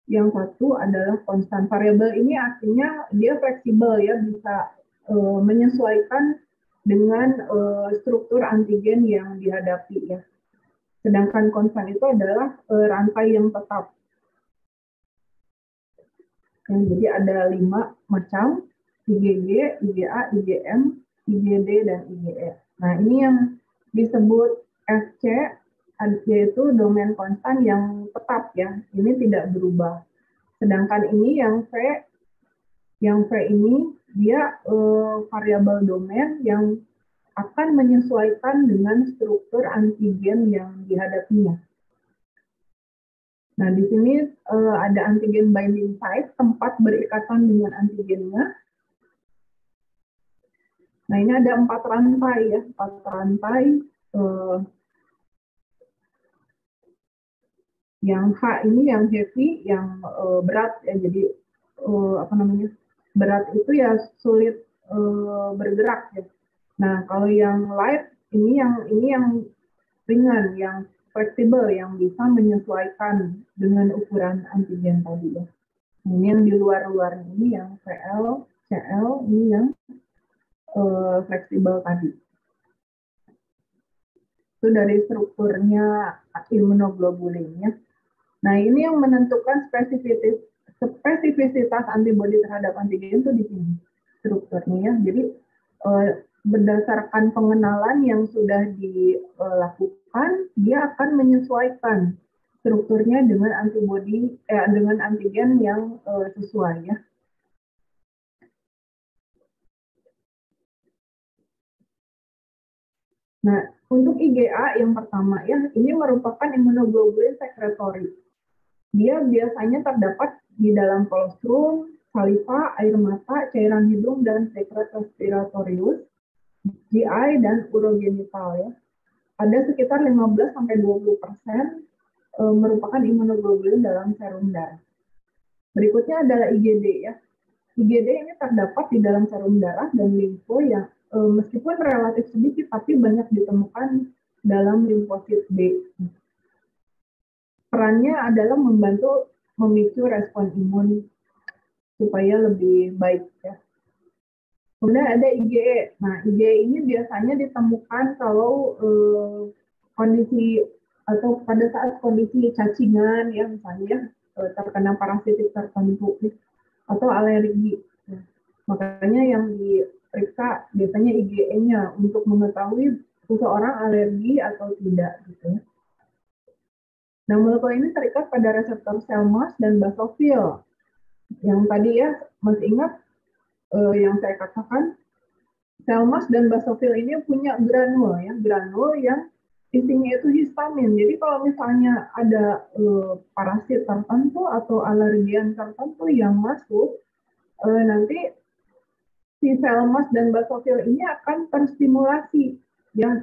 yang satu adalah konstan. Variabel ini artinya dia fleksibel ya, bisa menyesuaikan dengan struktur antigen yang dihadapi ya. Sedangkan konstan itu adalah rantai yang tetap. Jadi ada 5 macam, IgG, IgA, IgM, IgD, dan IgE. Nah, ini yang disebut FC, yaitu domain konstan yang tetap ya, ini tidak berubah. Sedangkan ini yang V ini dia variabel domain yang akan menyesuaikan dengan struktur antigen yang dihadapinya. Nah, di sini ada antigen binding site, tempat berikatan dengan antigennya. Nah, ini ada 4 rantai ya, 4 rantai. Yang H ini yang heavy, yang berat ya. Jadi berat itu ya sulit bergerak ya. Nah, kalau yang light ini yang ringan, yang fleksibel, yang bisa menyesuaikan dengan ukuran antigen tadi ya. Ini yang di luar-luar ini yang CL, ini yang fleksibel tadi. Itu dari strukturnya imunoglobulinnya. Nah, ini yang menentukan spesifisitas antibodi terhadap antigen itu di sini strukturnya. Jadi berdasarkan pengenalan yang sudah dilakukan, dia akan menyesuaikan strukturnya dengan dengan antigen yang sesuai ya. Nah, untuk IgA yang pertama ya, ini merupakan imunoglobulin sekretory. Dia biasanya terdapat di dalam kolostrum, saliva, air mata, cairan hidung, dan sekret respiratorius, GI, dan urogenital ya. Ada sekitar 15-20% merupakan imunoglobulin dalam serum darah. Berikutnya adalah IgD ya. IgD ini terdapat di dalam serum darah dan limfo yang meskipun relatif sedikit tapi banyak ditemukan dalam limfosit B. Perannya adalah membantu memicu respon imun supaya lebih baik ya. Kemudian ada IgE. Nah, IgE ini biasanya ditemukan kalau kondisi atau pada saat kondisi cacingan ya, misalnya terkena parasitik tertentu atau alergi. Nah, makanya yang diperiksa biasanya IgE-nya untuk mengetahui seseorang alergi atau tidak gitu. Nah, molekul ini terikat pada reseptor sel MAS dan basofil. Yang tadi ya, masih ingat yang saya katakan, sel MAS dan basofil ini punya granul ya, granul yang isinya itu histamin. Jadi kalau misalnya ada parasit tertentu atau alergen tertentu yang masuk, nanti si sel MAS dan basofil ini akan terstimulasi ya,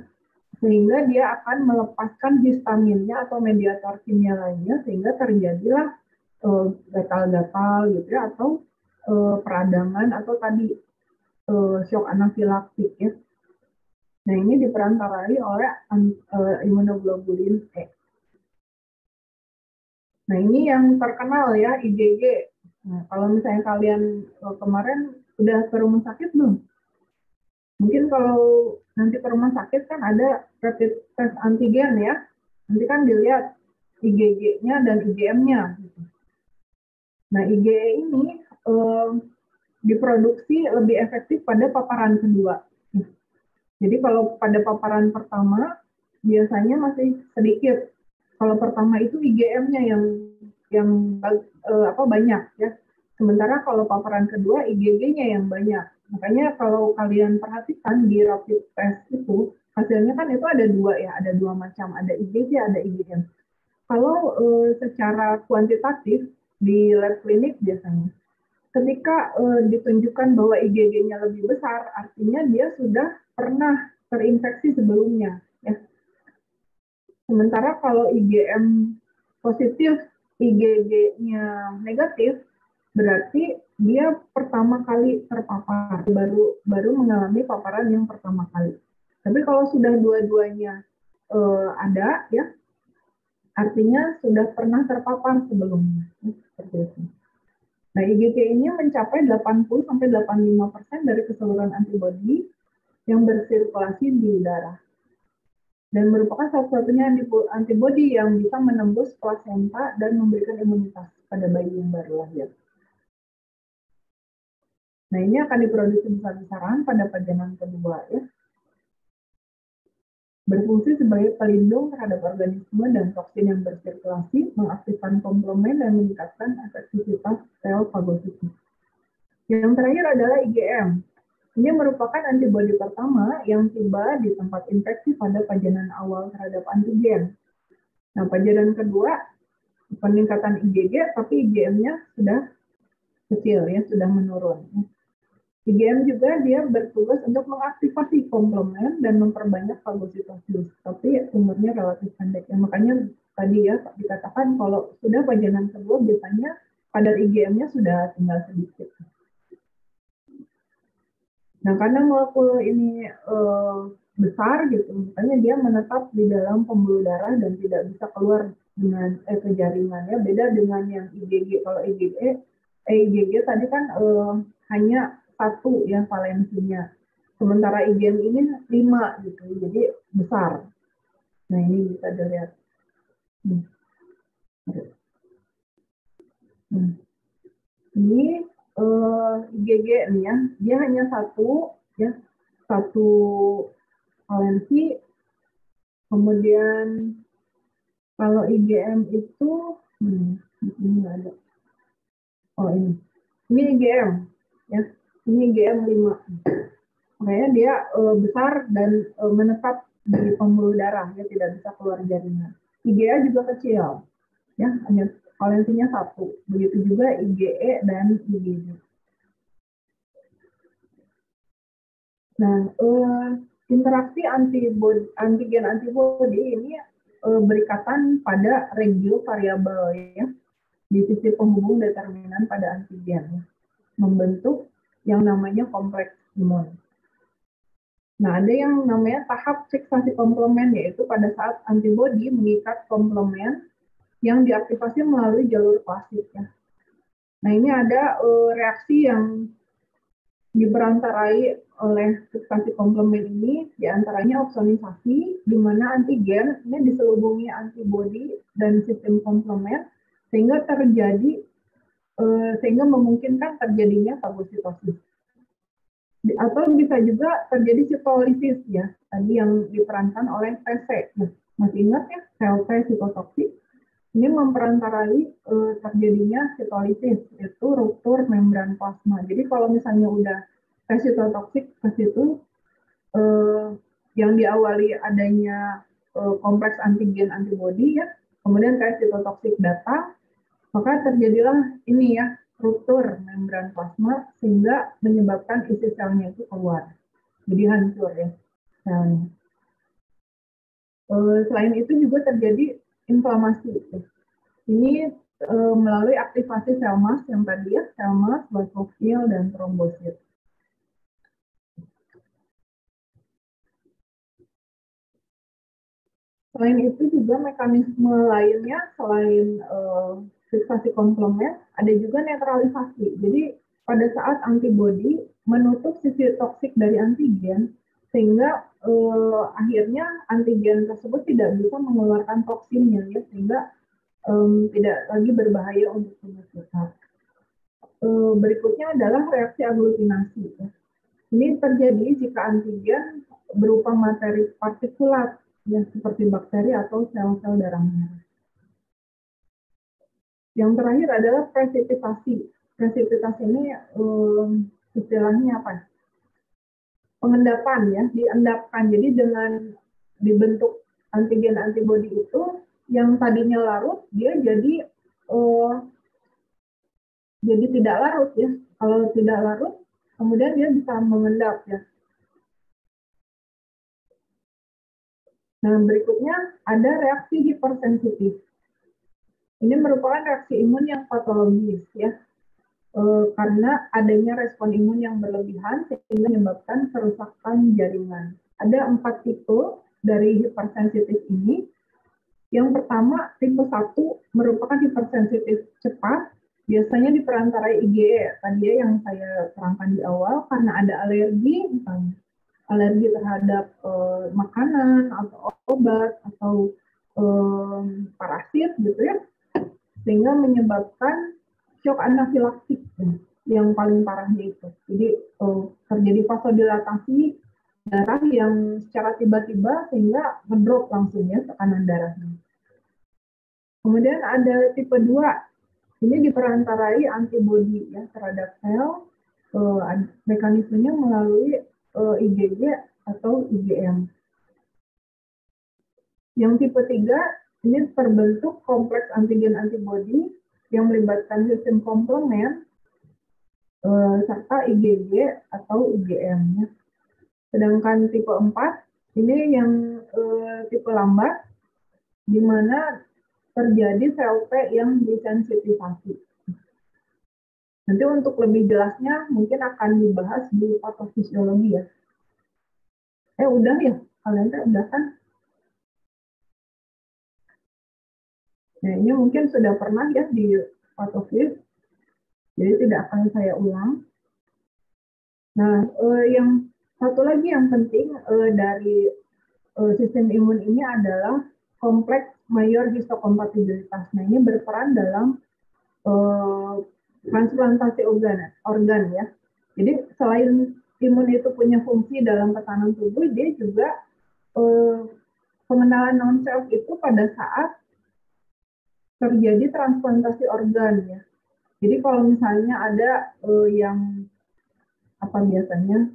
sehingga dia akan melepaskan histaminnya atau mediator kimia lainnya, sehingga terjadilah gatal-gatal gitu ya, atau peradangan atau tadi shock anafilaktik ya. Nah, ini diperantarai oleh imunoglobulin E. Nah, ini yang terkenal ya, IgG. Nah, kalau misalnya kalian kemarin udah ke rumah sakit belum? Mungkin kalau nanti ke rumah sakit kan ada rapid test antigen ya. Nanti kan dilihat IgG-nya dan IgM-nya. Nah, IgE ini eh, diproduksi lebih efektif pada paparan kedua. Jadi kalau pada paparan pertama biasanya masih sedikit. Kalau pertama itu IgM-nya yang banyak ya. Sementara kalau paparan kedua IgG-nya yang banyak. Makanya kalau kalian perhatikan di rapid test itu hasilnya kan itu ada dua ya, ada dua macam, ada IgG, ada IgM. Kalau secara kuantitatif di lab klinik biasanya, ketika ditunjukkan bahwa IgG-nya lebih besar, artinya dia sudah pernah terinfeksi sebelumnya. Ya. Sementara kalau IgM positif, IgG-nya negatif, berarti dia pertama kali terpapar, baru mengalami paparan yang pertama kali. Tapi kalau sudah dua-duanya ada, ya artinya sudah pernah terpapar sebelumnya. Seperti itu. Nah, IgG ini mencapai 80-85% dari keseluruhan antibodi yang bersirkulasi di udara. Dan merupakan satu-satunya antibodi yang bisa menembus plasenta dan memberikan imunitas pada bayi yang baru lahir. Nah, ini akan diproduksi besar-besaran pada pajanan kedua ya. Berfungsi sebagai pelindung terhadap organisme dan toksin yang bersirkulasi, mengaktifkan komplement dan meningkatkan efektivitas sel fagositis. Yang terakhir adalah IgM. Ini merupakan antibodi pertama yang tiba di tempat infeksi pada pajanan awal terhadap antigen. Nah, pajanan kedua, peningkatan IgG, tapi IgM-nya sudah kecil, ya, sudah menurun. IgM juga dia bertugas untuk mengaktifasi komplement dan memperbanyak fagositosis, tapi umurnya relatif pendek. Ya, makanya tadi ya dikatakan kalau sudah pajanan kedua biasanya kadar IgM-nya sudah tinggal sedikit. Nah, karena molekul ini besar gitu, makanya dia menetap di dalam pembuluh darah dan tidak bisa keluar dengan ke jaringan ya. Beda dengan yang IgG. Kalau IgG tadi kan hanya satu yang valensinya. Sementara IgM ini 5 gitu, jadi besar. Nah, ini bisa dilihat. Ini IgG nih ya, dia hanya satu ya, satu valensi. Kemudian kalau IgM itu, ini ada. Oh ini IgM ya, ini IgM 5. Makanya dia besar dan menetap di pembuluh darah, dia tidak bisa keluar jaringan. IgA juga kecil, ya hanya valensinya satu. Begitu juga IgE dan IgG. Nah, interaksi antigen antibodi ini berikatan pada regio variabel ya di sisi penghubung determinan pada antigen, membentuk yang namanya kompleks imun. Nah, ada yang namanya tahap fiksasi komplement, yaitu pada saat antibodi mengikat komplement yang diaktifasi melalui jalur klasik. Ya. Nah, ini ada reaksi yang diperantarai oleh fiksasi komplement ini, diantaranya opsonisasi, di mana antigen ini diselubungi antibodi dan sistem komplement, sehingga memungkinkan terjadinya fagositosis. Atau bisa juga terjadi sitolisis ya, tadi yang diperankan oleh TC. Nah, masih ingat ya, sel T sitotoksik ini memperantarai terjadinya sitolisis, yaitu ruptur membran plasma. Jadi kalau misalnya udah tes sitotoksik ke situ, yang diawali adanya kompleks antigen antibodi ya, kemudian tes sitotoksik datang, maka terjadilah ini ya, ruptur membran plasma sehingga menyebabkan isi selnya itu keluar. Jadi hancur ya selnya. Selain itu juga terjadi inflamasi. Ini melalui aktivasi sel mas yang tadi ya, sel mas, basophil, dan trombosit. Selain itu juga mekanisme lainnya selain fiksasi komplement, ada juga netralisasi. Jadi pada saat antibodi menutup sisi toksik dari antigen, sehingga akhirnya antigen tersebut tidak bisa mengeluarkan toksinnya, ya, sehingga tidak lagi berbahaya untuk tubuh kita. Berikutnya adalah reaksi aglutinasi. Ya. Ini terjadi jika antigen berupa materi partikulat, ya, seperti bakteri atau sel-sel darah merah. Yang terakhir adalah presipitasi. Presipitasi ini istilahnya apa? Pengendapan, ya, diendapkan. Jadi dengan dibentuk antigen antibodi itu yang tadinya larut, dia jadi tidak larut, ya. Kalau tidak larut, kemudian dia bisa mengendap, ya. Nah, berikutnya ada reaksi hipersensitif. Ini merupakan reaksi imun yang patologis, ya. Karena adanya respon imun yang berlebihan sehingga menyebabkan kerusakan jaringan. Ada 4 tipe dari hipersensitif ini. Yang pertama, tipe 1 merupakan hipersensitif cepat, biasanya diperantarai IgE, tadi yang saya terangkan di awal, karena ada alergi, misalnya alergi terhadap makanan atau obat atau parasit gitu, ya, sehingga menyebabkan shock anafilaktik, yang paling parahnya itu. Jadi terjadi vasodilatasi darah yang secara tiba-tiba sehingga ngedrop langsung, ya, tekanan darahnya. Kemudian ada tipe 2, ini diperantarai antibodi, ya, terhadap sel, mekanismenya melalui IgG atau IgM. Yang tipe 3, ini terbentuk kompleks antigen antibodi yang melibatkan sistem komplement serta IgG atau IgM. Ya. Sedangkan tipe 4, ini yang tipe lambat, di mana terjadi sel T yang disensitisasi. Nanti untuk lebih jelasnya mungkin akan dibahas di patofisiologi, ya. Udah ya? Kalian udah kan? Nah, ini mungkin sudah pernah, ya, di patofis, jadi tidak akan saya ulang. Nah, yang satu lagi yang penting dari sistem imun ini adalah kompleks mayor histokompatibilitas. Nah, ini berperan dalam transplantasi organ, ya. Jadi selain imun itu punya fungsi dalam pertahanan tubuh, dia juga pengenalan non-self itu pada saat terjadi transplantasi organ, ya. Jadi kalau misalnya ada yang biasanya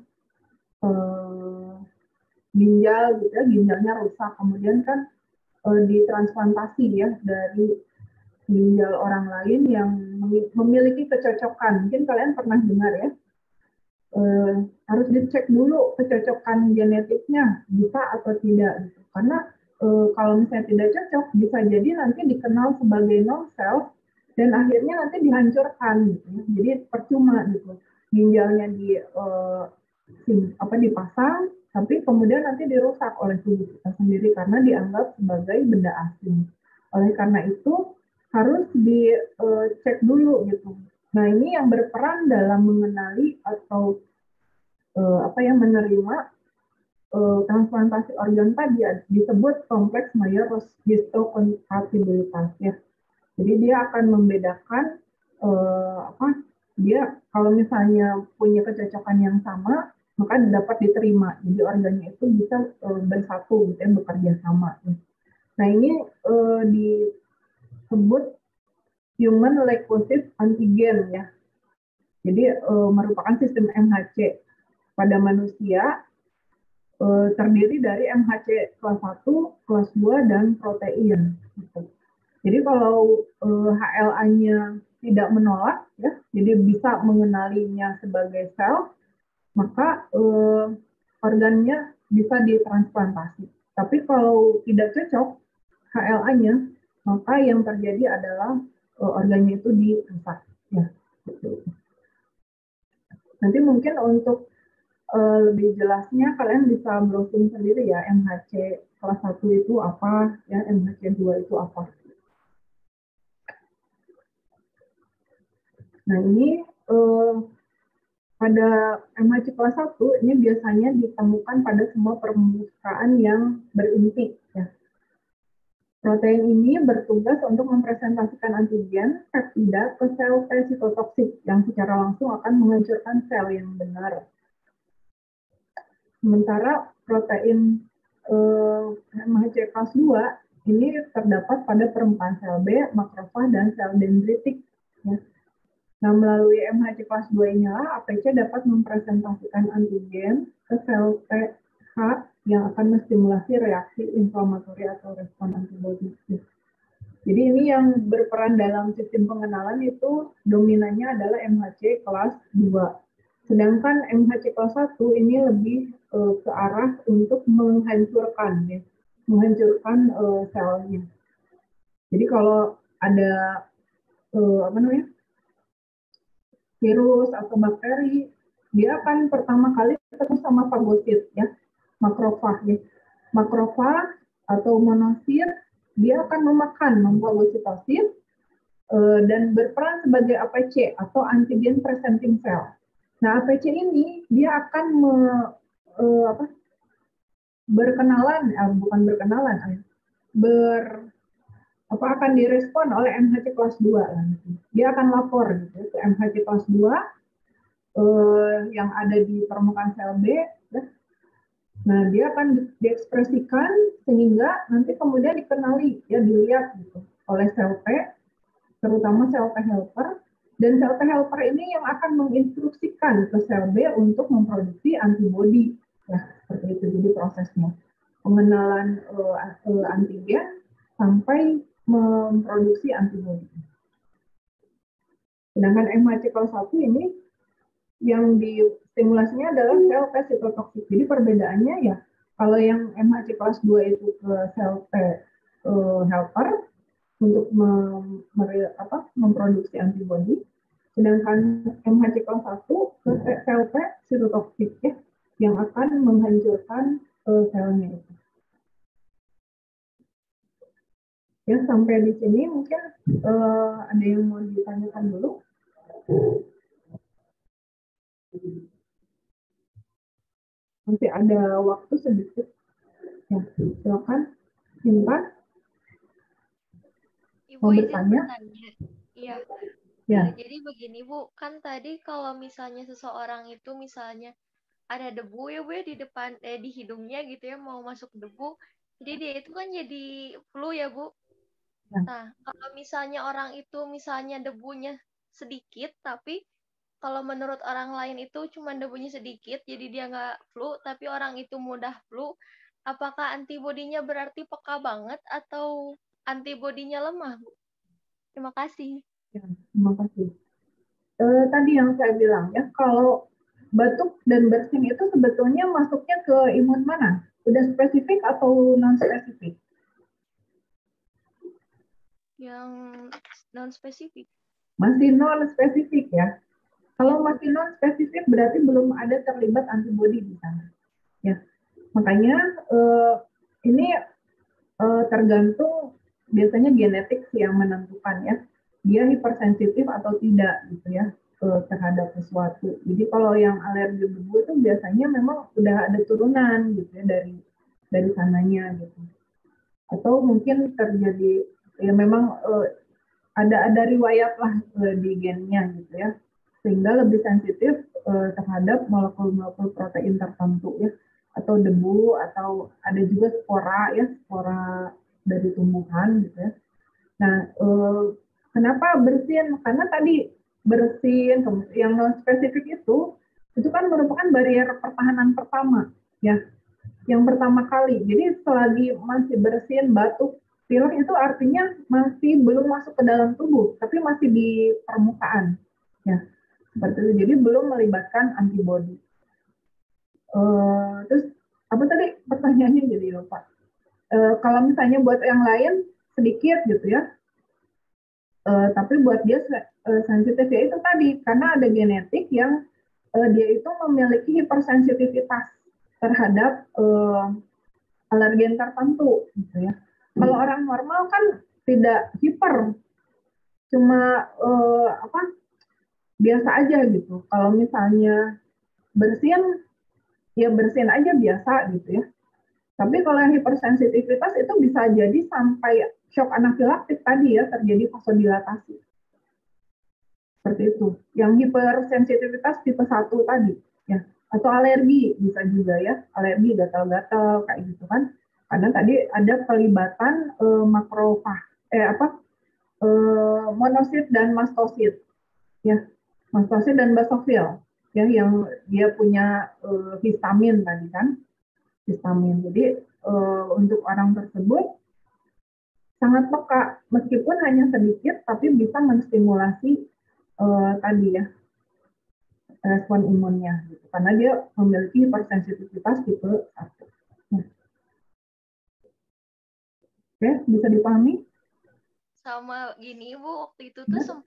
ginjal gitu, ya, ginjalnya rusak, kemudian kan ditransplantasi, ya, dari ginjal orang lain yang memiliki kecocokan. Mungkin kalian pernah dengar, ya, harus dicek dulu kecocokan genetiknya bisa atau tidak, gitu. Karena kalau misalnya tidak cocok, bisa jadi nanti dikenal sebagai non-self dan akhirnya nanti dihancurkan, gitu, ya. Jadi percuma, gitu, ginjalnya dipasang, tapi kemudian nanti dirusak oleh tubuh kita sendiri karena dianggap sebagai benda asing. Oleh karena itu harus dicek dulu, gitu. Nah, ini yang berperan dalam mengenali atau menerima transplantasi organ tadi disebut kompleks mayor histokompatibilitas, ya. Jadi dia akan membedakan dia kalau misalnya punya kecocokan yang sama, maka dapat diterima. Jadi organnya itu bisa bersatu, gitu, ya, bekerja sama. Ya. Nah, ini disebut human leukocyte antigen, ya. Jadi merupakan sistem MHC pada manusia, terdiri dari MHC kelas 1, kelas 2, dan protein. Gitu. Jadi kalau HLA-nya tidak menolak, ya, jadi bisa mengenalinya sebagai sel, maka organnya bisa ditransplantasi. Tapi kalau tidak cocok HLA-nya, maka yang terjadi adalah organnya itu dirusak. Ya, gitu. Nanti mungkin untuk lebih jelasnya kalian bisa browsing sendiri, ya, MHC kelas 1 itu apa, ya, MHC 2 itu apa. Nah, ini pada MHC kelas 1 ini biasanya ditemukan pada semua permukaan yang berinti. Ya. Protein ini bertugas untuk mempresentasikan antigen peptida ke sel T sitotoksik yang secara langsung akan menghancurkan sel yang benar. Sementara protein MHC kelas 2 ini terdapat pada permukaan sel B, makrofag, dan sel dendritik. Ya. Nah, melalui MHC kelas 2 inilah APC dapat mempresentasikan antigen ke sel TH yang akan menstimulasi reaksi inflamatori atau respon antibodi. Jadi ini yang berperan dalam sistem pengenalan itu dominannya adalah MHC kelas 2. Sedangkan MHC kelas 1 ini lebih ke arah untuk menghancurkan, ya, menghancurkan selnya. Jadi kalau ada virus atau bakteri, dia akan pertama kali ketemu sama fagosit, ya, makrofag. Ya. Makrofag atau monosit, dia akan memakan memfagositosis dan berperan sebagai APC atau antigen presenting cell. Nah, APC ini dia akan berkenalan, bukan berkenalan, akan direspon oleh MHC kelas 2. Dia akan lapor gitu, ke MHC kelas 2 yang ada di permukaan sel B. Ya. Nah, dia akan diekspresikan sehingga nanti kemudian dikenali, ya, dilihat gitu, oleh sel T, terutama sel T helper, dan sel T helper ini yang akan menginstruksikan ke sel B untuk memproduksi antibodi. Ya, seperti itu jadi prosesnya. Pengenalan antigen sampai memproduksi antibodi. Sedangkan MHC kelas 1 ini yang distimulasinya adalah sel T sitotoksik. Jadi perbedaannya ya, kalau yang MHC kelas 2 itu ke sel T helper untuk memproduksi antibodi, sedangkan MHC kelas 1 ke sel T sitotoksik, ya, yang akan menghancurkan selnya itu. Ya, sampai di sini mungkin ada yang mau ditanyakan dulu? Nanti ada waktu sedikit. Ya, silakan. Simpan. Ibu mau izin bertanya? bertanya. Iya. Ya. Jadi begini Bu, kan tadi kalau misalnya seseorang itu misalnya ada debu ya Bu ya di depan di hidungnya gitu ya, mau masuk debu. Jadi dia itu kan jadi flu ya Bu. Ya. Nah, kalau misalnya orang itu misalnya debunya sedikit, tapi kalau menurut orang lain itu cuma debunya sedikit, jadi dia nggak flu, tapi orang itu mudah flu, apakah antibodinya berarti peka banget atau antibodinya lemah, Bu? Terima kasih. Ya, terima kasih. Tadi yang saya bilang, ya, kalau batuk dan bersin itu sebetulnya masuknya ke imun mana? Udah spesifik atau non spesifik? Yang non spesifik. Masih non spesifik, ya. Kalau masih non spesifik berarti belum ada terlibat antibodi di sana. Ya, makanya ini tergantung biasanya genetik sih yang menentukan, ya, dia hipersensitif atau tidak gitu ya terhadap sesuatu. Jadi kalau yang alergi debu itu biasanya memang udah ada turunan gitu ya dari sananya gitu. Atau mungkin terjadi ya memang ada riwayat lah di gennya gitu ya, sehingga lebih sensitif terhadap molekul-molekul protein tertentu ya, atau debu, atau ada juga spora ya, spora dari tumbuhan gitu ya. Nah, kenapa bersin? Karena tadi bersin yang non spesifik itu kan merupakan barrier pertahanan pertama ya, yang pertama kali. Jadi selagi masih bersin, batuk, pilek itu artinya masih belum masuk ke dalam tubuh, tapi masih di permukaan. Ya, seperti itu. Jadi belum melibatkan antibodi. Terus apa tadi pertanyaannya jadi lupa. Kalau misalnya buat yang lain sedikit gitu ya, tapi buat dia sensitif ya itu tadi karena ada genetik yang dia itu memiliki hipersensitivitas terhadap alergen tertentu gitu ya. Kalau orang normal kan tidak hiper, cuma biasa aja gitu. Kalau misalnya bersin, ya bersin aja biasa gitu ya. Tapi kalau yang hipersensitivitas itu bisa jadi sampai shock anafilaktik tadi ya, terjadi vasodilatasi. Seperti itu. Yang hipersensitivitas tipe 1 tadi ya. Atau alergi bisa juga ya, alergi gatal-gatal kayak gitu kan. Karena tadi ada pelibatan makrofag monosit dan mastosit ya. Mastosit dan basofil ya, yang dia punya histamin tadi kan, histamin. Jadi untuk orang tersebut sangat peka, meskipun hanya sedikit, tapi bisa menstimulasi tadi ya respon imunnya, gitu. Karena dia memiliki hipersensitivitas tipe 1. Nah, oke, bisa dipahami? Sama gini, Ibu, waktu itu tuh Ya.